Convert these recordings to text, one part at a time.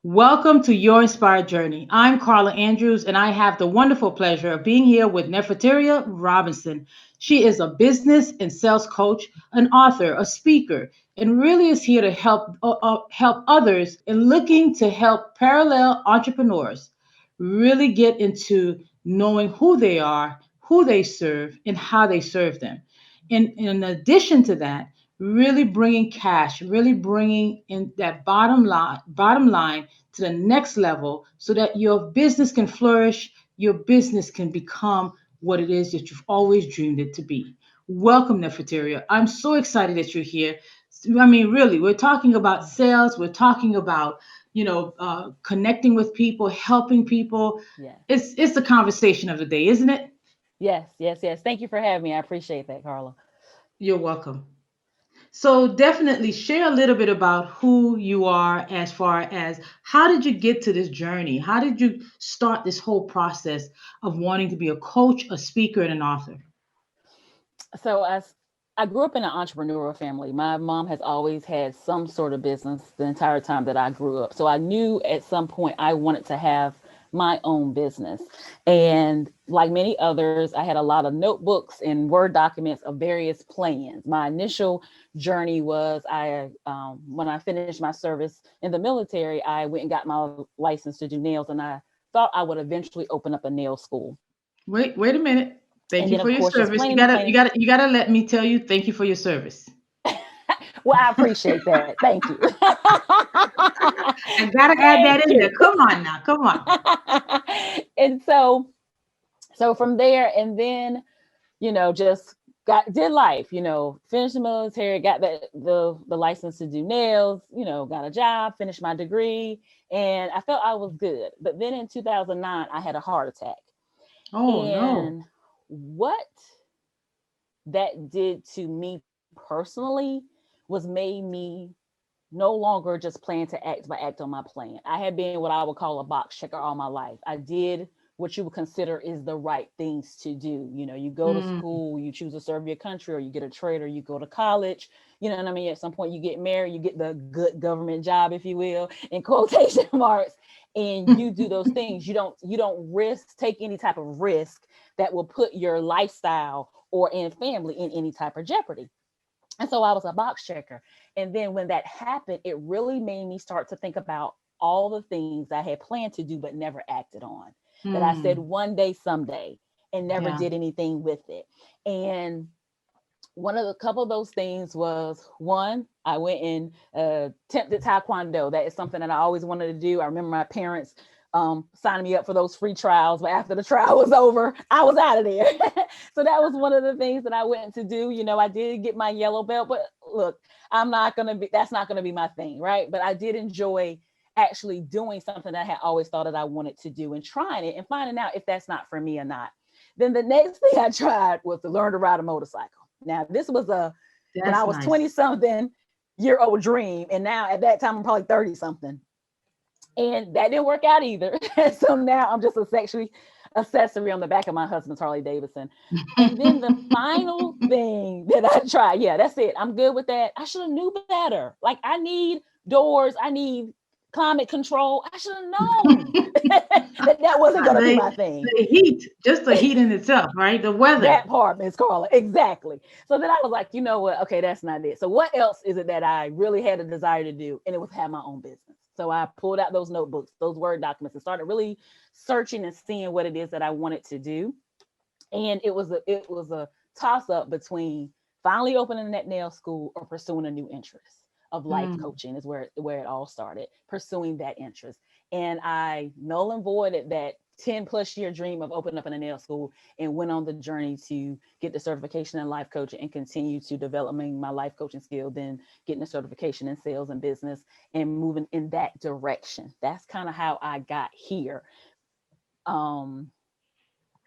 Welcome to Your Inspired Journey. I'm Carla Andrews, and I have the wonderful pleasure of being here with Nefateria Robinson. She is a business and sales coach, an author, a speaker, and really is here to help others and looking to help parallel entrepreneurs really get into knowing who they are, who they serve, and how they serve them. And in addition to that, really bringing cash, really bringing in that bottom line to the next level so that your business can flourish, your business can become what it is that you've always dreamed it to be. Welcome, Nefateria. I'm so excited that you're here. I mean, really, we're talking about sales, we're talking about connecting with people, helping people. Yes. It's the conversation of the day, isn't it? Yes, yes, yes. Thank you for having me. I appreciate that, Carla. You're welcome. So definitely share a little bit about who you are as far as how did you get to this journey? How did you start this whole process of wanting to be a coach, a speaker, and an author? So as I grew up in an entrepreneurial family. My mom has always had some sort of business the entire time that I grew up. So I knew at some point I wanted to have my own business. And like many others, I had a lot of notebooks and Word documents of various plans. My initial journey was when I finished my service in the military, I went and got my license to do nails, and I thought I would eventually open up a nail school. Wait a minute. Thank And you then, for of your course, just service. You planning and gotta you planning. gotta you gotta let me tell you thank you for your service. Well, I appreciate that. Thank you. I gotta add Thank that in there. you. Come on now, come on. And so from there, and then just got did life. Finished the military, got the license to do nails. Got a job, finished my degree, and I felt I was good. But then in 2009, I had a heart attack, Oh no. and what that did to me personally was made me no longer just plan to act but act on my plan. I had been what I would call a box checker all my life. I did what you would consider is the right things to do. You go to Mm, school, you choose to serve your country, or you get a trade, or you go to college. You know what I mean? At some point, you get married, you get the good government job, if you will, in quotation marks, and you do those things. You don't take any type of risk that will put your lifestyle or in family in any type of jeopardy. And so I was a box checker. And then when that happened, it really made me start to think about all the things I had planned to do but never acted on. That I said mm, one day, someday, and never yeah. did anything with it. And one of the couple of those things was one, I went and attempted taekwondo. That is something that I always wanted to do. I remember my parents signing me up for those free trials, but after the trial was over, I was out of there. So that was one of the things that I went to do. I did get my yellow belt, but look, that's not gonna be my thing, right? But I did enjoy actually doing something that I had always thought that I wanted to do and trying it and finding out if that's not for me or not. Then the next thing I tried was to learn to ride a motorcycle. Now, this was when I That's was 20 nice. something year old dream. And now at that time, I'm probably 30 something. And that didn't work out either. So now I'm just a sexually accessory on the back of my husband's Harley Davidson. And then the final thing that I tried, yeah, that's it. I'm good with that. I should have knew better. Like I need doors, I need climate control. I should have known that wasn't going to be my thing. The heat, just the heat in itself, right? The weather. That part, Miss Carla, exactly. So then I was like, you know what? Okay, that's not it. So what else is it that I really had a desire to do? And it was have my own business. So I pulled out those notebooks, those Word documents, and started really searching and seeing what it is that I wanted to do. And it was a toss up between finally opening that nail school or pursuing a new interest of life Mm. coaching is where it all started, pursuing that interest. And I null and voided that 10 plus year dream of opening up in a nail school and went on the journey to get the certification in life coaching and continue to developing my life coaching skill, then getting the certification in sales and business and moving in that direction. That's kind of how I got here. Um,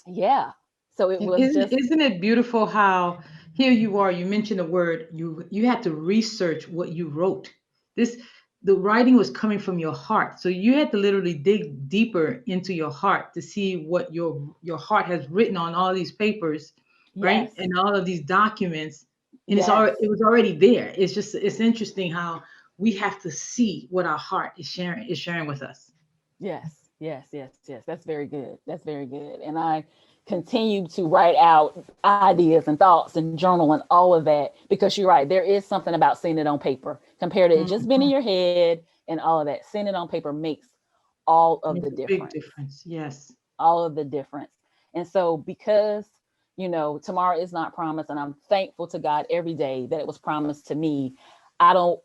yeah. So it And was just isn't it beautiful how here you are, you mentioned a word, you had to research what you wrote. This the writing was coming from your heart. So you had to literally dig deeper into your heart to see what your heart has written on all these papers, right? yes, And all of these documents. And yes, it was already there. It's just it's interesting how we have to see what our heart is sharing with us. Yes, yes, yes, yes. That's very good. That's very good. And I continue to write out ideas and thoughts and journal and all of that because you're right. There is something about seeing it on paper compared to it just being in Mhm. your head and all of that. Seeing it on paper makes all of the Makes a big difference. difference. Yes. All of the difference. And so, because tomorrow is not promised, and I'm thankful to God every day that it was promised to me. I don't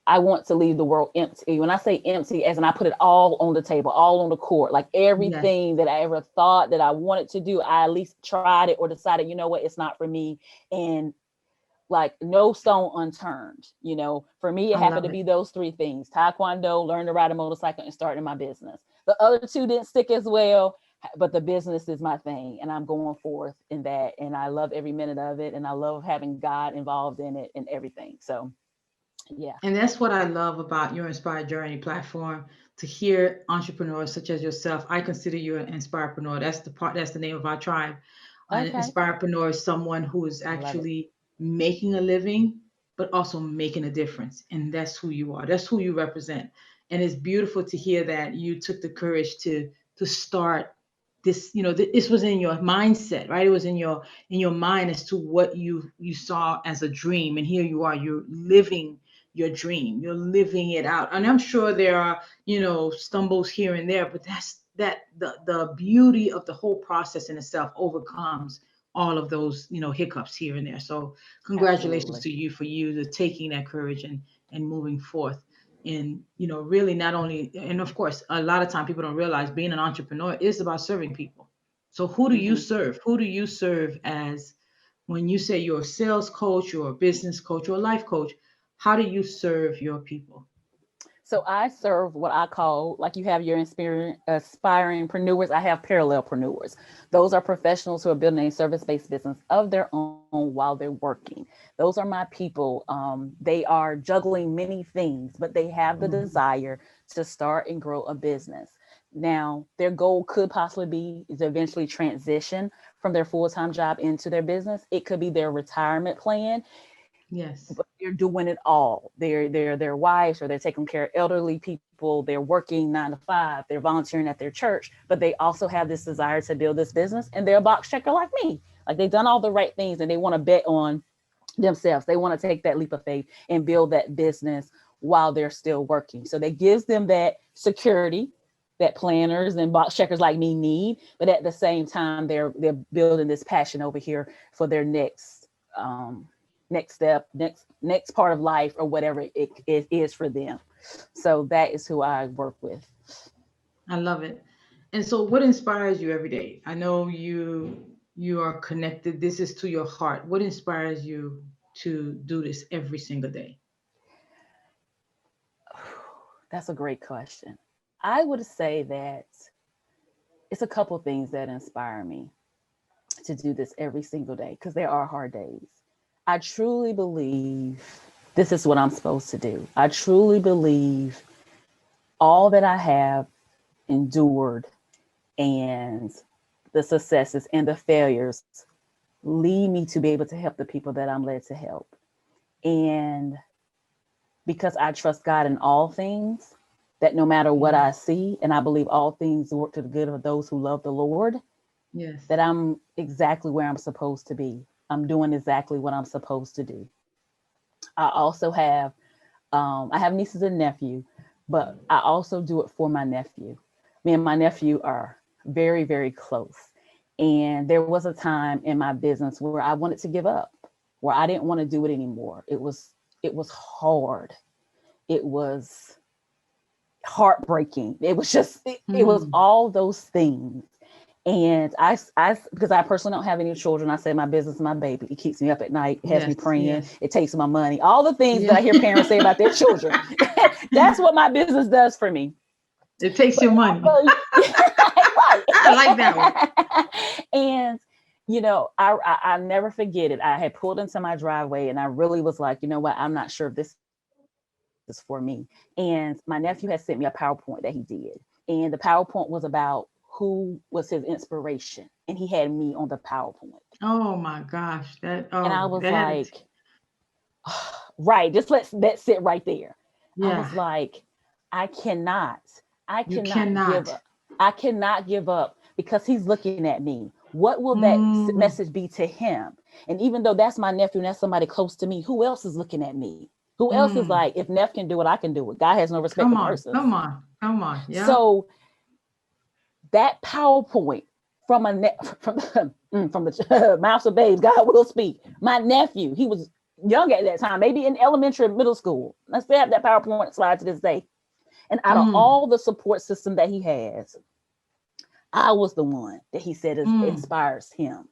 I want to leave the world empty. When I say empty, as in I put it all on the table, all on the court, like Yes. everything that I ever thought that I wanted to do, I at least tried it or decided, you know what, it's not for me. And like no stone unturned. For me, it I happened love to it. be those three things: Taekwondo, learn to ride a motorcycle, and starting my business. The other two didn't stick as well, but the business is my thing, and I'm going forth in that. And I love every minute of it, and I love having God involved in it and everything. So, yeah. And that's what I love about your Inspired Journey platform, to hear entrepreneurs such as yourself. I consider you an inspirepreneur. That's the name of our tribe. An Okay. inspirepreneur is someone who is I love it. actually making a living, but also making a difference. And that's who you are. That's who you represent. And it's beautiful to hear that you took the courage to start this. This was in your mindset, right? It was in your mind as to what you saw as a dream. And here you are, you're living your dream, you're living it out. And I'm sure there are stumbles here and there, but the beauty of the whole process in itself overcomes all of those hiccups here and there. So congratulations Absolutely. to you, for you to taking that courage and moving forth. And really, not only, and of course, a lot of time people don't realize being an entrepreneur is about serving people. So who do you Hmm. serve? Who do you serve as, when you say you're a sales coach, you're a business coach, or a life coach? How do you serve your people? So I serve what I call, like you have your aspiring preneurs, I have parallel-preneurs. Those are professionals who are building a service-based business of their own while they're working. Those are my people. They are juggling many things, but they have the Mhm. desire to start and grow a business. Now, their goal could possibly be to eventually transition from their full-time job into their business. It could be their retirement plan, Yes. but they're doing it all. They're their wives, or they're taking care of elderly people. They're working 9 to 5. They're volunteering at their church, but they also have this desire to build this business. And they're a box checker like me. Like they've done all the right things, and they want to bet on themselves. They want to take that leap of faith and build that business while they're still working. So that gives them that security that planners and box checkers like me need. But at the same time, they're building this passion over here for their next step, next part of life, or whatever it is for them. So that is who I work with. I love it. And so what inspires you every day? I know you are connected. This is to your heart. What inspires you to do this every single day? That's a great question. I would say that it's a couple things that inspire me to do this every single day, because there are hard days. I truly believe this is what I'm supposed to do. I truly believe all that I have endured, and the successes and the failures lead me to be able to help the people that I'm led to help. And because I trust God in all things, that no matter what I Yes. see, and I believe all things work to the good of those who love the Lord, Yes. that I'm exactly where I'm supposed to be. I'm doing exactly what I'm supposed to do. I have nieces and nephew, but I also do it for my nephew. Me and my nephew are very, very close. And there was a time in my business where I wanted to give up, where I didn't want to do it anymore. It was hard. It was heartbreaking. It was Hmm. all those things. And because I personally don't have any children, I say my business is my baby. It keeps me up at night. It has me Yes. praying. Yes. It takes my money. All the things that Yeah. I hear parents say about their children. That's what my business does for me. It takes But your it money. also, I like that one. right. And I never forget it. I had pulled into my driveway, and I really was like, you know what? I'm not sure if this is for me. And my nephew had sent me a PowerPoint that he did. And the PowerPoint was about who was his inspiration. And he had me on the PowerPoint. Oh my gosh. And I Oh, was that. like, right, just let that sit right there. I Yeah. was like, I cannot, I You cannot give cannot. up. I cannot give up because he's looking at me. What will that Mm, message be to him? And even though that's my nephew and that's somebody close to me, who else is looking at me? Who else is mm. like, if Neff can do it, I can do it. God has no respect Come for on. persons. Come on. Come on. Yeah. So that PowerPoint from from from the mouths of babes, God will speak. My nephew, he was young at that time, maybe in elementary, middle school. I still have that PowerPoint slide to this day. And out of Mm, all the support system that he has, I was the one that he said mm. inspires him.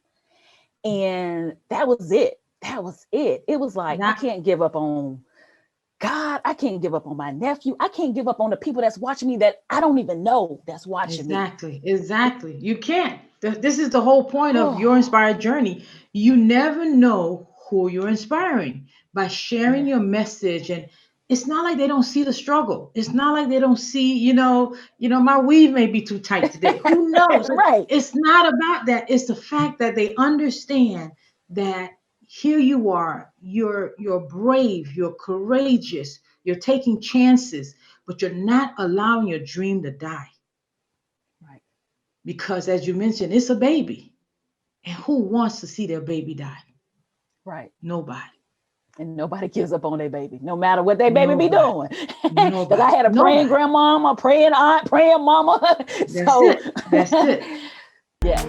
And that was it. That was it. It was like, I That can't give up on God. I can't give up on my nephew. I can't give up on the people that's watching me that I don't even know that's watching me. exactly. Exactly. You can't. This is the whole point of your Oh, inspired journey. You never know who you're inspiring by sharing yeah. your message. And it's not like they don't see the struggle. It's not like they don't see, my weave may be too tight today. Who knows? Right. It's not about that. It's the fact that they understand that here you are. You're brave, you're courageous, you're taking chances, but you're not allowing your dream to die. Right. Because as you mentioned, it's a baby. And who wants to see their baby die? Right. Nobody. And nobody gives up on their baby, no matter what their baby be Nobody. doing. Because I Nobody. had a praying Nobody. grandmama, praying aunt, praying mama. That's So it. That's it. yeah.